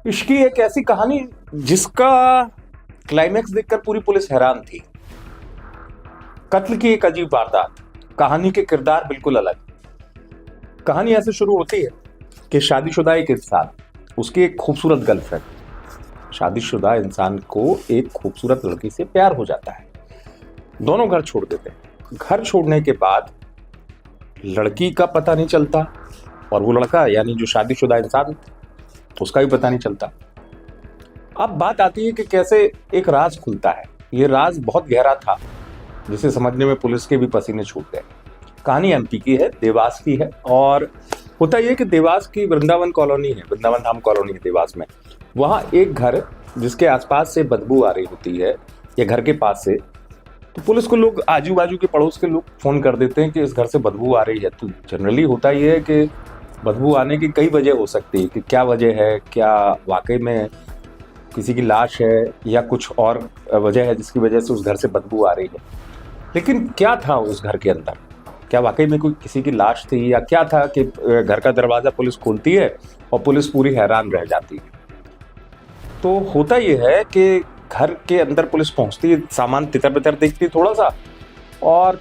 इसकी एक ऐसी कहानी जिसका क्लाइमेक्स देखकर पूरी पुलिस हैरान थी। कत्ल की एक अजीब वारदात, कहानी के किरदार बिल्कुल अलग। कहानी ऐसे शुरू होती है कि शादीशुदा एक इंसान, उसकी एक खूबसूरत गर्लफ्रेंड, शादीशुदा इंसान को एक खूबसूरत लड़की से प्यार हो जाता है। दोनों घर छोड़ देते हैं। घर छोड़ने के बाद लड़की का पता नहीं चलता और वो लड़का यानी जो शादीशुदा इंसान उसका भी पता नहीं चलता। अब बात आती है कि कैसे एक राज खुलता है। ये राज बहुत गहरा था जिसे समझने में पुलिस के भी पसीने छूट गए। कहानी एमपी की है, देवास की है। और होता यह कि देवास की वृंदावन कॉलोनी है, वृंदावन धाम कॉलोनी है देवास में। वहाँ एक घर जिसके आसपास से बदबू आ रही होती है या घर के पास से, तो पुलिस को लोग, आजू बाजू के पड़ोस के लोग फोन कर देते हैं कि इस घर से बदबू आ रही है। तो जनरली होता यह है कि बदबू आने की कई वजह हो सकती है कि क्या वजह है, क्या वाकई में किसी की लाश है या कुछ और वजह है जिसकी वजह से उस घर से बदबू आ रही है। लेकिन क्या था उस घर के अंदर? क्या वाकई में कोई किसी की लाश थी या क्या था कि घर का दरवाज़ा पुलिस खोलती है और पुलिस पूरी हैरान रह जाती है। तो होता यह है कि घर के अंदर पुलिस पहुंचती है, सामान तितर बितर देखती थोड़ा सा, और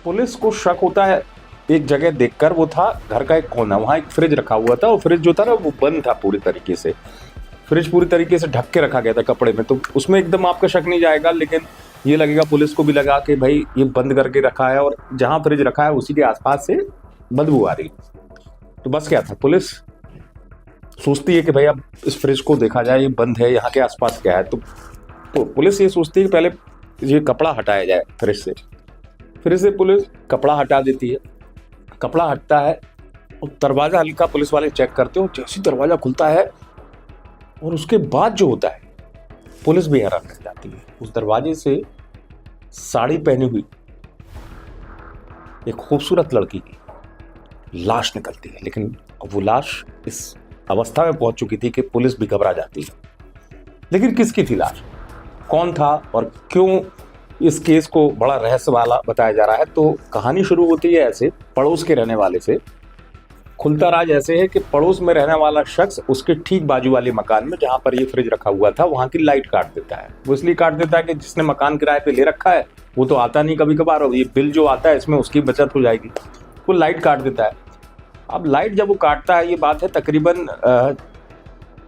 पुलिस को शक होता है एक जगह देखकर। वो था घर का एक कोना, वहाँ एक फ्रिज रखा हुआ था और फ्रिज जो था ना वो बंद था पूरी तरीके से। फ्रिज पूरी तरीके से ढक के रखा गया था कपड़े में, तो उसमें एकदम आपका शक नहीं जाएगा, लेकिन ये लगेगा पुलिस को भी लगा कि भाई ये बंद करके रखा है और जहाँ फ्रिज रखा है उसी के आसपास से बदबू आ रही। तो बस क्या था, पुलिस सोचती है कि भाई अब इस फ्रिज को देखा जाए, ये बंद है, यहाँ के आसपास क्या है। तो पुलिस ये सोचती है कि पहले ये कपड़ा हटाया जाए फ्रिज से। फ्रिज से पुलिस कपड़ा हटा देती है, कपड़ा हटता है और दरवाज़ा हल्का पुलिस वाले चेक करते हो। जैसे दरवाज़ा खुलता है और उसके बाद जो होता है, पुलिस भी हैरान रह जाती है। उस दरवाजे से साड़ी पहनी हुई एक खूबसूरत लड़की की लाश निकलती है। लेकिन वो लाश इस अवस्था में पहुंच चुकी थी कि पुलिस भी घबरा जाती है। लेकिन किसकी थी लाश, कौन था और क्यों इस केस को बड़ा रहस्य वाला बताया जा रहा है। तो कहानी शुरू होती है ऐसे, पड़ोस के रहने वाले से। खुलता राज ऐसे है कि पड़ोस में रहने वाला शख्स उसके ठीक बाजू वाले मकान में जहां पर ये फ्रिज रखा हुआ था वहां की लाइट काट देता है। वो इसलिए काट देता है कि जिसने मकान किराए पे ले रखा है वो तो आता नहीं कभी कभार, और ये बिल जो आता है इसमें उसकी बचत हो जाएगी। वो लाइट काट देता है। अब लाइट जब वो काटता है, ये बात है तकरीबन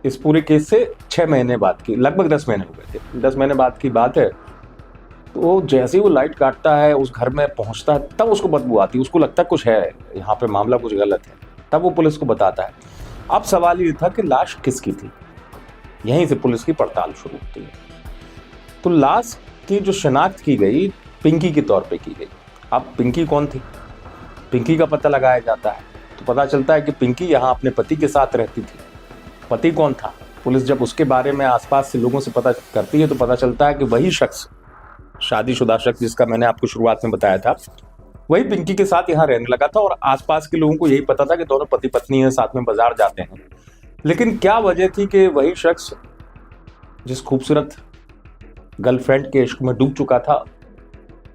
इस पूरे केस से 6 महीने बाद की, लगभग 10 महीने हो गए थे, 10 महीने बाद की बात है। तो जैसे ही वो लाइट काटता है, उस घर में पहुंचता है, तब उसको बदबू आती है। उसको लगता है कुछ है यहाँ पे, मामला कुछ गलत है। तब वो पुलिस को बताता है। अब सवाल ये था कि लाश किसकी थी। यहीं से पुलिस की पड़ताल शुरू होती है। तो लाश की जो शिनाख्त की गई पिंकी के तौर पे की गई। अब पिंकी कौन थी, पिंकी का पता लगाया जाता है। तो पता चलता है कि पिंकी यहाँ अपने पति के साथ रहती थी। पति कौन था, पुलिस जब उसके बारे में आसपास से लोगों से पता करती है तो पता चलता है कि वही शख्स, शादीशुदा शख्स जिसका मैंने आपको शुरुआत में बताया था, वही पिंकी के साथ यहाँ रहने लगा था। और आसपास के लोगों को यही पता था कि दोनों पति पत्नी हैं, साथ में बाजार जाते हैं। लेकिन क्या वजह थी कि वही शख्स जिस खूबसूरत गर्लफ्रेंड के इश्क में डूब चुका था,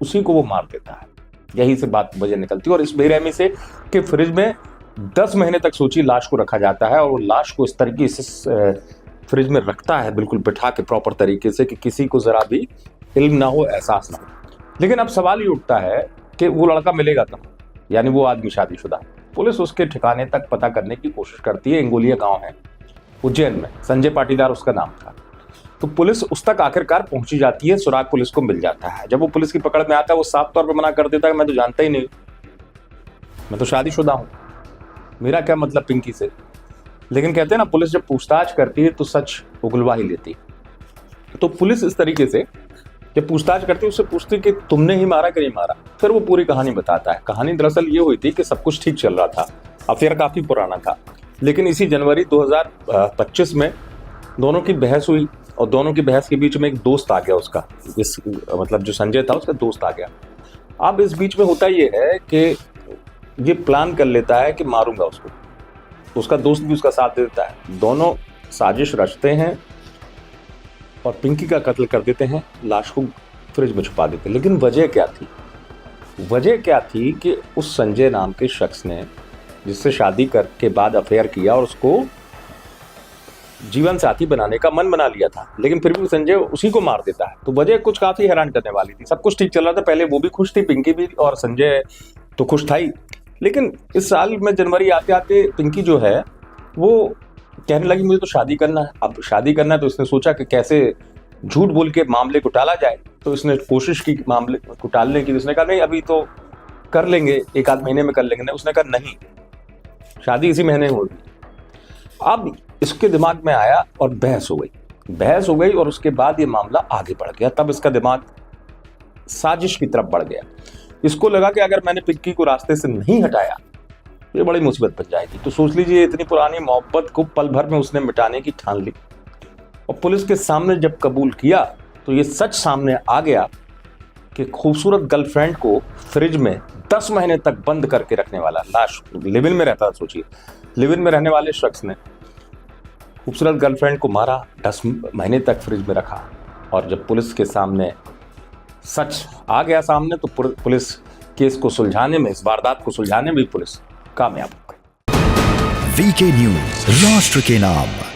उसी को वो मार देता है। यही से बात वजह निकलती है। और इस बेरहमी से कि फ्रिज में 10 महीने तक सोची लाश को रखा जाता है और वो लाश को इस तरीके से फ्रिज में रखता है, बिल्कुल बिठा के प्रॉपर तरीके से, कि किसी को जरा भी इल्म ना हो, एहसास ना हो। लेकिन अब सवाल ये उठता है कि वो लड़का मिलेगा कहाँ, यानी वो आदमी शादीशुदा। पुलिस उसके ठिकाने तक पता करने की कोशिश करती है। इंगोलिया गांव है उज्जैन में, संजय पाटीदार उसका नाम था। तो पुलिस उस तक आखिरकार पहुंची जाती है, सुराग पुलिस को मिल जाता है। जब वो पुलिस की पकड़ में आता है, वो साफ तौर पर मना कर देता है कि मैं तो जानता ही नहीं, मैं तो शादीशुदा हूँ, मेरा क्या मतलब पिंकी से। लेकिन कहते हैं ना, पुलिस जब पूछताछ करती है तो सच उगलवा ही लेती है। तो पुलिस इस तरीके से जब पूछताछ करती है, उससे पूछती कि तुमने ही मारा कि नहीं मारा। फिर वो पूरी कहानी बताता है। कहानी दरअसल ये हुई थी कि सब कुछ ठीक चल रहा था, अफेयर काफी पुराना था। लेकिन इसी जनवरी 2025 में दोनों की बहस हुई और दोनों की बहस के बीच में एक दोस्त आ गया उसका, इस मतलब जो संजय था उसका दोस्त आ गया। अब इस बीच में होता ये है कि ये प्लान कर लेता है कि मारूंगा उसको, तो उसका दोस्त भी उसका साथ दे देता है। दोनों साजिश रचते हैं और पिंकी का कत्ल कर देते हैं, लाश को फ्रिज में छुपा देते हैं। लेकिन वजह क्या थी, वजह क्या थी कि उस संजय नाम के शख्स ने, जिससे शादी करके बाद अफेयर किया और उसको जीवन साथी बनाने का मन बना लिया था, लेकिन फिर भी संजय उसी को मार देता है। तो वजह कुछ काफी हैरान करने वाली थी। सब कुछ ठीक चल रहा था, पहले वो भी खुश थी, पिंकी भी, और संजय तो खुश था ही। लेकिन इस साल में जनवरी आते आते पिंकी जो है वो कहने लगी मुझे तो शादी करना है। अब शादी करना है तो इसने सोचा कि कैसे झूठ बोल के मामले को टाला जाए। तो इसने कोशिश की मामले को टालने की। उसने कहा नहीं अभी तो कर लेंगे, एक आध महीने में कर लेंगे। नहीं, उसने कहा नहीं, शादी इसी महीने में होगी। अब इसके दिमाग में आया और बहस हो गई और उसके बाद ये मामला आगे बढ़ गया। तब इसका दिमाग साजिश की तरफ बढ़ गया। इसको लगा कि अगर मैंने पिंकी को रास्ते से नहीं हटाया ये बड़ी मुसीबत बन जाएगी। तो सोच लीजिए इतनी पुरानी मोहब्बत को पल भर में उसने मिटाने की ठान ली। और पुलिस के सामने जब कबूल किया तो ये सच सामने आ गया कि खूबसूरत गर्लफ्रेंड को फ्रिज में 10 महीने तक बंद करके रखने वाला, लाश लिव इन में रहता था, सोचिए लिव इन में रहने वाले शख्स ने खूबसूरत गर्लफ्रेंड को मारा, 10 महीने तक फ्रिज में रखा। और जब पुलिस के सामने सच आ गया सामने तो पुलिस केस को सुलझाने में, इस वारदात को सुलझाने में भी पुलिस कामयाब हो गई। वीके न्यूज, राष्ट्र के नाम।